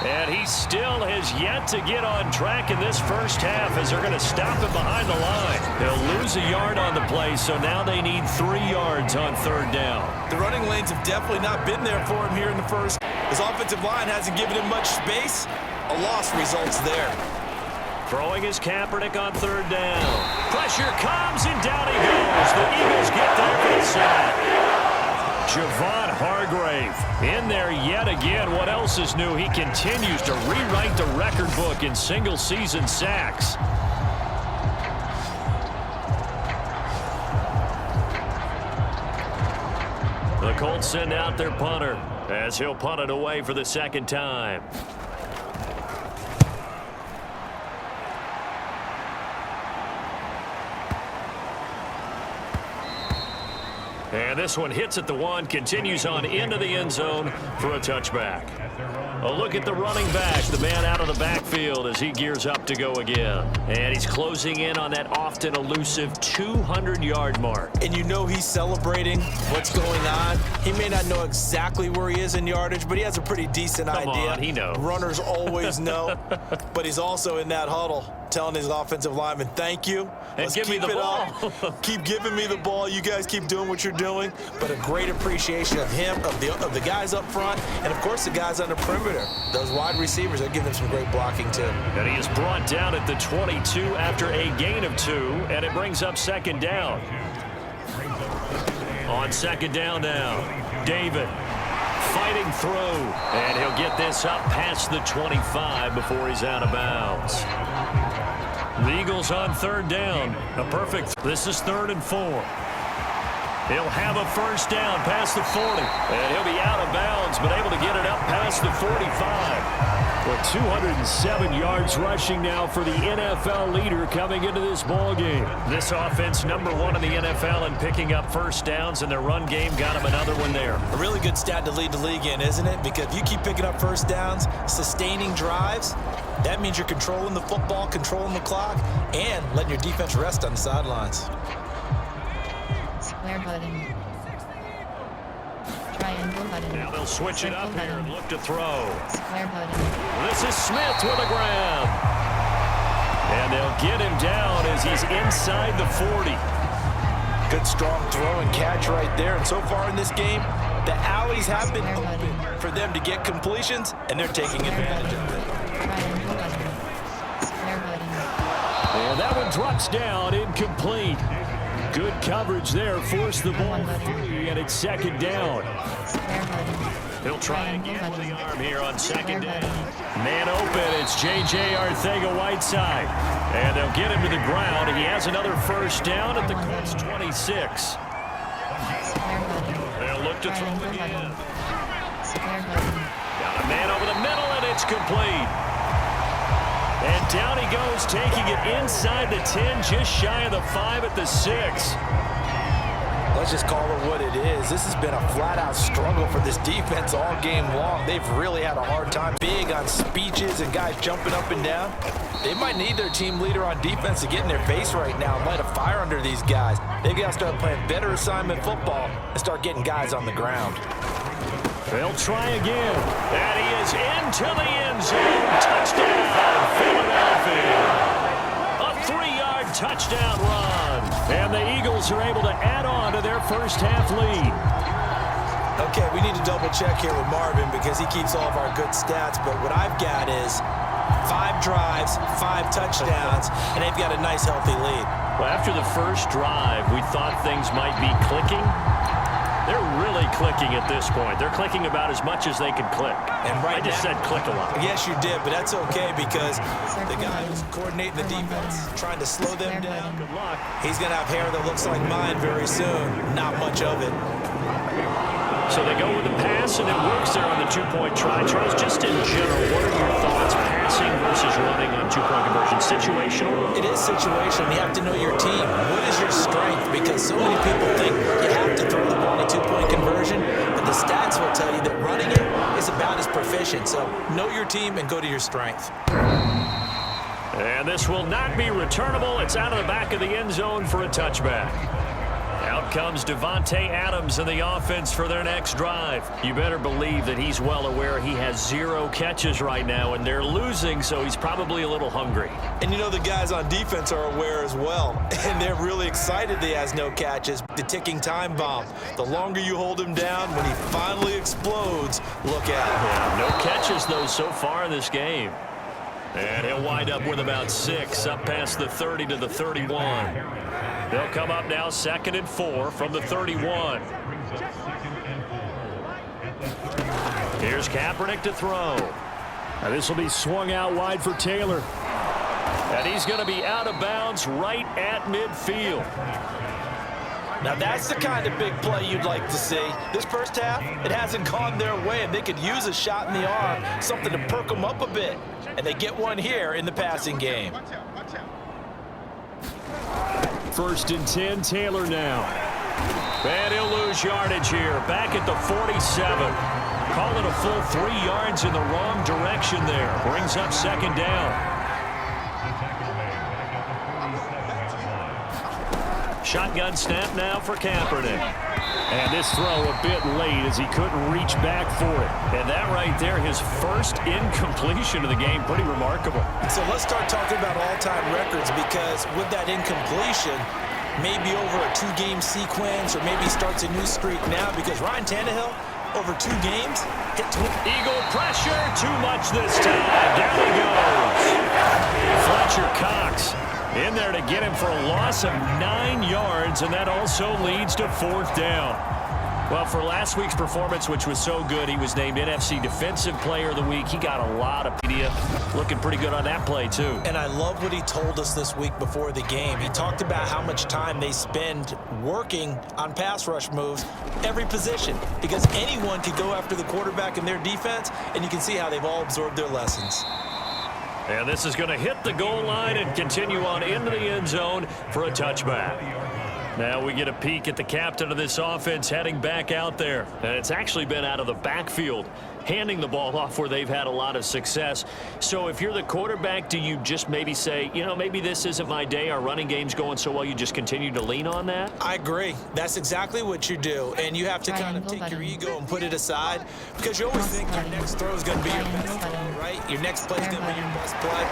And he still has yet to get on track in this first half as they're going to stop him behind the line. They'll lose a yard on the play, so now they need 3 yards on third down. The running lanes have definitely not been there for him here in the first. His offensive line hasn't given him much space. A loss results there. Throwing his Kaepernick on third down. Pressure comes, and down he goes. The Eagles get there for the sack. Javon Hargrave in there yet again. What else is new? He continues to rewrite the record book in single-season sacks. The Colts send out their punter as he'll punt it away for the second time. And this one hits at the 1, continues on into the end zone for a touchback. A look at the running back, the man out of the backfield as he gears up to go again. And he's closing in on that often elusive 200-yard mark. And you know he's celebrating what's going on. He may not know exactly where he is in yardage, but he has a pretty decent idea. Come on, he knows. Runners always know. But he's also in that huddle telling his offensive lineman, thank you. And give me the ball. Keep giving me the ball. You guys keep doing what you're doing. But a great appreciation of him, of the guys up front, and, of course, the guys on the perimeter. Those wide receivers are giving them some great blocking, too. And he is brought down at the 22 after a gain of 2, and it brings up second down. On second down now, David fighting through, and he'll get this up past the 25 before he's out of bounds. The Eagles on third down. A perfect. This is 3rd and 4. He'll have a first down past the 40. And he'll be out of bounds, but able to get it up past the 45. With 207 yards rushing now for the NFL leader coming into this ball game. This offense #1 in the NFL in picking up first downs, and their run game got him another one there. A really good stat to lead the league in, isn't it? Because if you keep picking up first downs, sustaining drives, that means you're controlling the football, controlling the clock, and letting your defense rest on the sidelines. Square button. Triangle button. Now they'll switch it up here and look to throw. Square button. This is Smith with a grab. And they'll get him down as he's inside the 40. Good strong throw and catch right there. And so far in this game, the alleys have been open for them to get completions, and they're taking advantage of it. Triangle button. Square button. And that one drops down, incomplete. Good coverage there, forced the ball free, and it's second down. Square button. He'll try again with the arm here on second down. Man open, it's J.J. Arcega-Whiteside. And they'll get him to the ground. He has another first down at the Colts 26. They'll look to throw again. Got a man over the middle, and it's complete. And down he goes, taking it inside the 10, just shy of the 5 at the 6. Let's just call it what it is. This has been a flat-out struggle for this defense all game long. They've really had a hard time. Big on speeches and guys jumping up and down. They might need their team leader on defense to get in their face right now and light a fire under these guys. They've got to start playing better assignment football and start getting guys on the ground. They'll try again. And he is into the end zone. Touchdown, Philadelphia. A 3-yard touchdown run. And the Eagles are able to add on to their first half lead. Okay, we need to double check here with Marvin because he keeps all of our good stats. But what I've got is 5 drives, 5 touchdowns, and they've got a nice, healthy lead. Well, after the first drive, we thought things might be clicking. They're really clicking at this point. They're clicking about as much as they can click. And right I just said click a lot. Yes, you did, but that's okay because the guy who's coordinating the defense, trying to slow them down, Good luck. he's going to have hair that looks like mine very soon. Not much of it. So they go with the pass, and it works there on the 2-point try. Charles, just in general, what are your thoughts, passing versus running on 2-point conversion? Situational? It is situational. You have to know your team. What is your strength? Because so many people think you have to throw the ball in a 2-point conversion, but the stats will tell you that running it is about as proficient. So know your team and go to your strength. And this will not be returnable. It's out of the back of the end zone for a touchback. Out comes Davante Adams in the offense for their next drive. You better believe that he's well aware he has 0 catches right now, and they're losing, so he's probably a little hungry. And you know the guys on defense are aware as well, and they're really excited that he has no catches. The ticking time bomb. The longer you hold him down, when he finally explodes, look out. Yeah, no catches, though, so far in this game. And he'll wind up with about 6, up past the 30 to the 31. They'll come up now 2nd and 4 from the 31. Here's Kaepernick to throw. Now this will be swung out wide for Taylor. And he's going to be out of bounds right at midfield. Now that's the kind of big play you'd like to see. This first half, it hasn't gone their way, and they could use a shot in the arm, something to perk them up a bit. And they get one here in the passing game. 1st and 10, Taylor now. And he'll lose yardage here. Back at the 47. Call it a full 3 yards in the wrong direction there. Brings up 2nd down. Shotgun snap now for Kaepernick. And this throw a bit late as he couldn't reach back for it. And that right there, his first incompletion of the game, pretty remarkable. So let's start talking about all-time records, because with that incompletion, maybe over a 2-game sequence, or maybe starts a new streak now, because Ryan Tannehill, over 2 games, hit 20. Eagle pressure, too much this time. Down he goes. Fletcher Cox in there to get him for a loss of 9 yards, and that also leads to 4th down. Well, for last week's performance, which was so good, he was named NFC Defensive Player of the Week. He got a lot of media. Looking pretty good on that play, too. And I love what he told us this week before the game. He talked about how much time they spend working on pass rush moves, every position, because anyone could go after the quarterback in their defense, and you can see how they've all absorbed their lessons. And this is going to hit the goal line and continue on into the end zone for a touchback. Now we get a peek at the captain of this offense heading back out there. And it's actually been out of the backfield, handing the ball off where they've had a lot of success. So if you're the quarterback, do you just maybe say, you know, maybe this isn't my day, our running game's going so well, you just continue to lean on that? I agree. That's exactly what you do. And you have to kind of take your ego and put it aside, because you always think your next throw is going to be your best throw, right? Your next play is going to be your best play.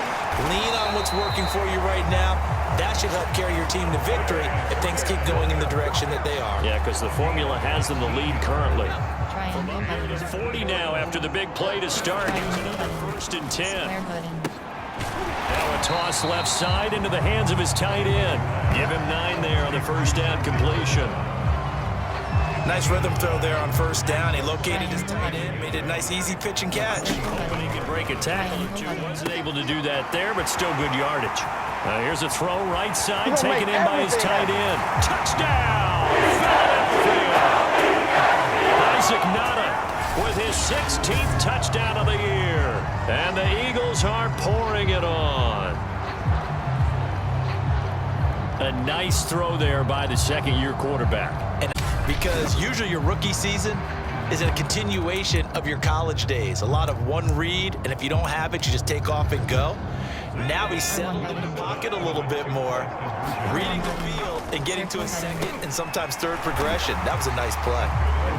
Lean on what's working for you right now. That should help carry your team to victory if things keep going in the direction that they are. Yeah, because the formula has them the lead currently. 40 now after the big play to start. Here's another 1st and 10. Now a toss left side into the hands of his tight end. Give him 9 there on the 1st down completion. Nice rhythm throw there on 1st down. He located his tight end, made a nice easy pitch and catch. Hoping he can break a tackle or two. Wasn't able to do that there, but still good yardage. Here's a throw right side, taken in by his tight end. Touchdown! Isaac Nada with his 16th touchdown of the year. And the Eagles are pouring it on. A nice throw there by the 2nd-year quarterback. And because usually your rookie season is a continuation of your college days. A lot of one read, and if you don't have it, you just take off and go. Now he's settled in the pocket a little bit more, reading the field and getting to a 2nd and sometimes 3rd progression. That was a nice play.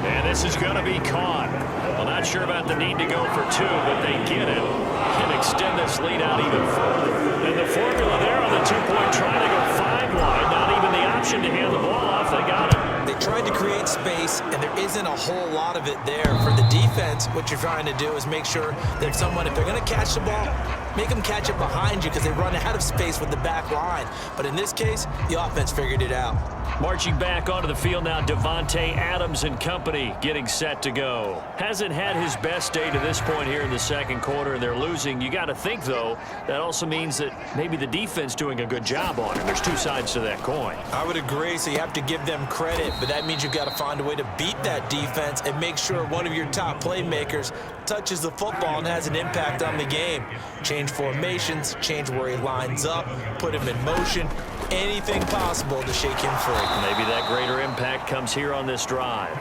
And this is going to be caught. Well, not sure about the need to go for 2, but they get it and extend this lead out even further. And the formula there on the 2-point try to go 5 wide. Not even the option to hand the ball off. They got it. They tried to create space, and there isn't a whole lot of it there. For the defense, what you're trying to do is make sure that if they're going to catch the ball, make them catch it behind you, because they run out of space with the back line. But in this case, the offense figured it out. Marching back onto the field now, Davante Adams and company getting set to go. Hasn't had his best day to this point here in the 2nd quarter, and they're losing. You got to think, though, that also means that maybe the defense doing a good job on it. There's 2 sides to that coin. I would agree, so you have to give them credit, but that means you've got to find a way to beat that defense and make sure one of your top playmakers touches the football and has an impact on the game. Change formations, change where he lines up, put him in motion, anything possible to shake him free. Maybe that greater impact comes here on this drive.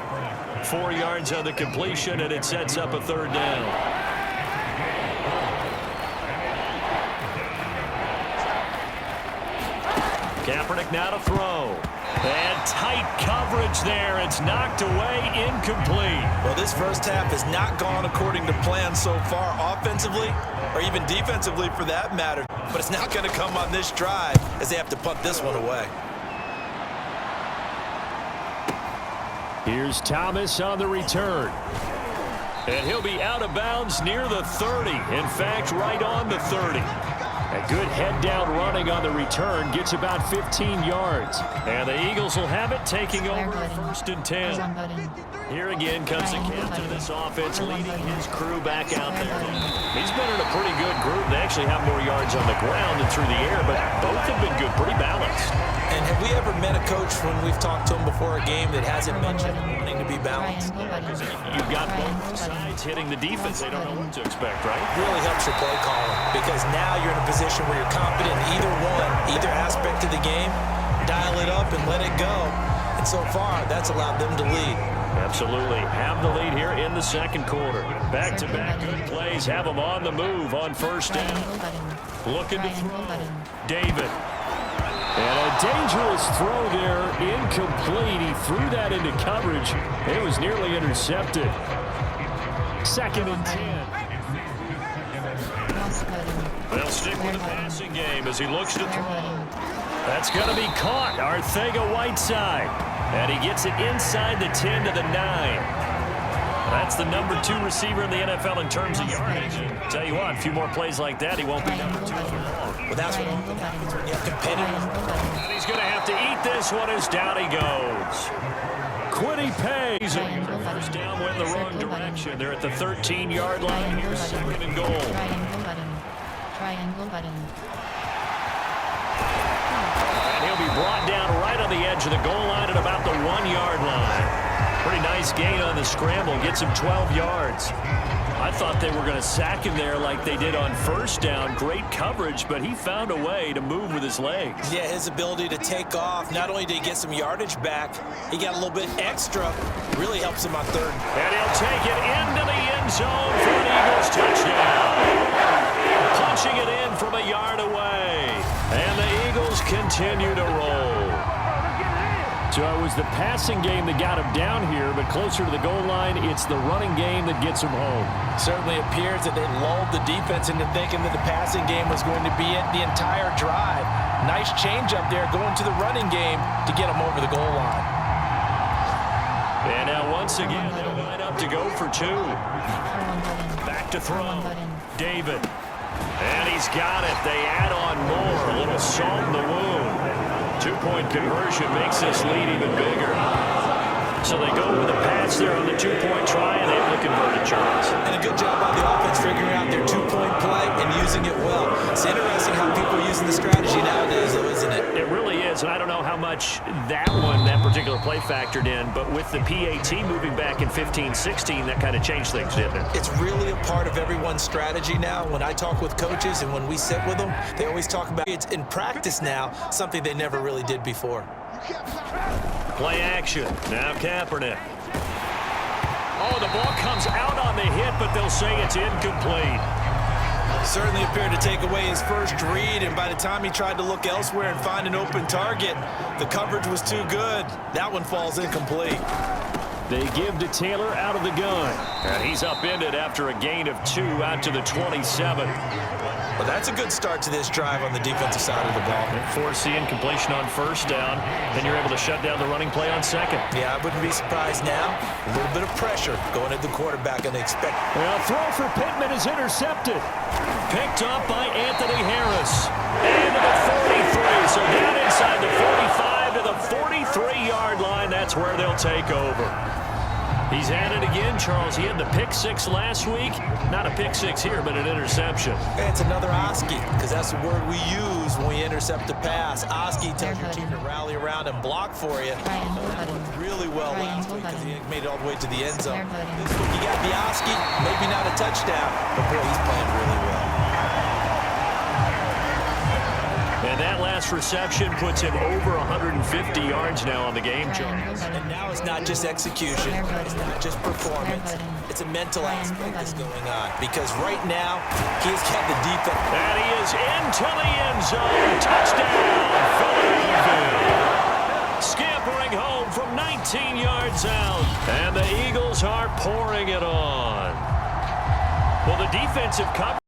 4 yards on the completion, and it sets up a 3rd down. Kaepernick now to throw. And tight coverage there. It's knocked away, incomplete. Well, this first half has not gone according to plan so far offensively, or even defensively for that matter. But it's not going to come on this drive as they have to punt this one away. Here's Thomas on the return. And he'll be out of bounds near the 30. In fact, right on the 30. A good head-down running on the return gets about 15 yards. And the Eagles will have it, taking over 1st and 10. Here again comes the captain of this offense, leading his crew back out there. He's been in a pretty good group. They actually have more yards on the ground than through the air, but both have been good, pretty balanced. And have we ever met a coach when we've talked to him before a game that hasn't mentioned wanting to be balanced? You've got both sides hitting the defense. They don't know what to expect, right? It really helps your play calling because now you're in a position where you're confident in either aspect of the game. Dial it up and let it go. And so far, that's allowed them to lead. Absolutely. Have the lead here in the second quarter. Back-to-back good plays. Have them on the move on 1st down. Looking to throw. David. And a dangerous throw there. Incomplete. He threw that into coverage. It was nearly intercepted. 2nd and 10. They'll stick with the passing game as he looks to throw. That's going to be caught. Arcega-Whiteside. And he gets it inside the 10 to the 9. That's the number 2 receiver in the NFL in terms of yardage. Tell you what, a few more plays like that, he won't be number 2 for long. Well, that's what happens when you have competitive. And he's going to have to eat this one as down he goes. Quiddy pays. First down went in the wrong direction. They're at the 13-yard line. Here's 2nd and goal. Triangle button. And he'll be brought down right on the edge of the goal line at about the 1-yard line. Pretty nice gain on the scramble. Gets him 12 yards. I thought they were going to sack him there like they did on 1st down. Great coverage, but he found a way to move with his legs. Yeah, his ability to take off. Not only did he get some yardage back, he got a little bit extra. Really helps him on 3rd. And he'll take it into the end zone for an Eagles touchdown. Punching it in from a yard away. And the Eagles continue to roll. So it was the passing game that got him down here, but closer to the goal line, it's the running game that gets him home. Certainly appears that they lulled the defense into thinking that the passing game was going to be it the entire drive. Nice change up there going to the running game to get him over the goal line. And now once again, they'll line up to go for 2. Back to throw. David. And he's got it. They add on more. A little salt in the wound. 2-point conversion makes this lead even bigger. So they go with a pass there on the 2-point try, and able to convert it, Charles. And a good job by the offense figuring out their 2-point play and using it well. It's interesting how people are using the strategy nowadays, though, isn't it? It really is, and I don't know how much that particular play factored in, but with the PAT moving back in 15-16, that kind of changed things, didn't it? It's really a part of everyone's strategy now. When I talk with coaches and when we sit with them, they always talk about it's in practice now, something they never really did before. Play action. Now Kaepernick. Oh, the ball comes out on the hit, but they'll say it's incomplete. Certainly appeared to take away his first read, and by the time he tried to look elsewhere and find an open target, the coverage was too good. That one falls incomplete. They give to Taylor out of the gun. And he's upended after a gain of 2 out to the 27. Well, that's a good start to this drive on the defensive side of the ball. Force the incompletion on 1st down. Then you're able to shut down the running play on 2nd. Yeah, I wouldn't be surprised now. A little bit of pressure going at the quarterback, and they expect. Well, throw for Pittman is intercepted. Picked up by Anthony Harris. And to the 43. So down inside the 45 to the 43-yard line. That's where they'll take over. He's at it again, Charles. He had the pick 6 last week. Not a pick 6 here, but an interception. It's another Oski, because that's the word we use when we intercept a pass. Oski tells your team to rally around and block for you. Worked really well last week because he made it all the way to the end zone. This week you got the Oski, maybe not a touchdown, but boy, he's playing really well. And that last reception puts him over 150 yards now on the game, Charles. And now it's not just execution, it's not just performance, it's a mental aspect that's going on. Because right now, he's got the defense. And he is into the end zone. Touchdown, Philadelphia. Scampering home from 19 yards out. And the Eagles are pouring it on. Well, the defensive coverage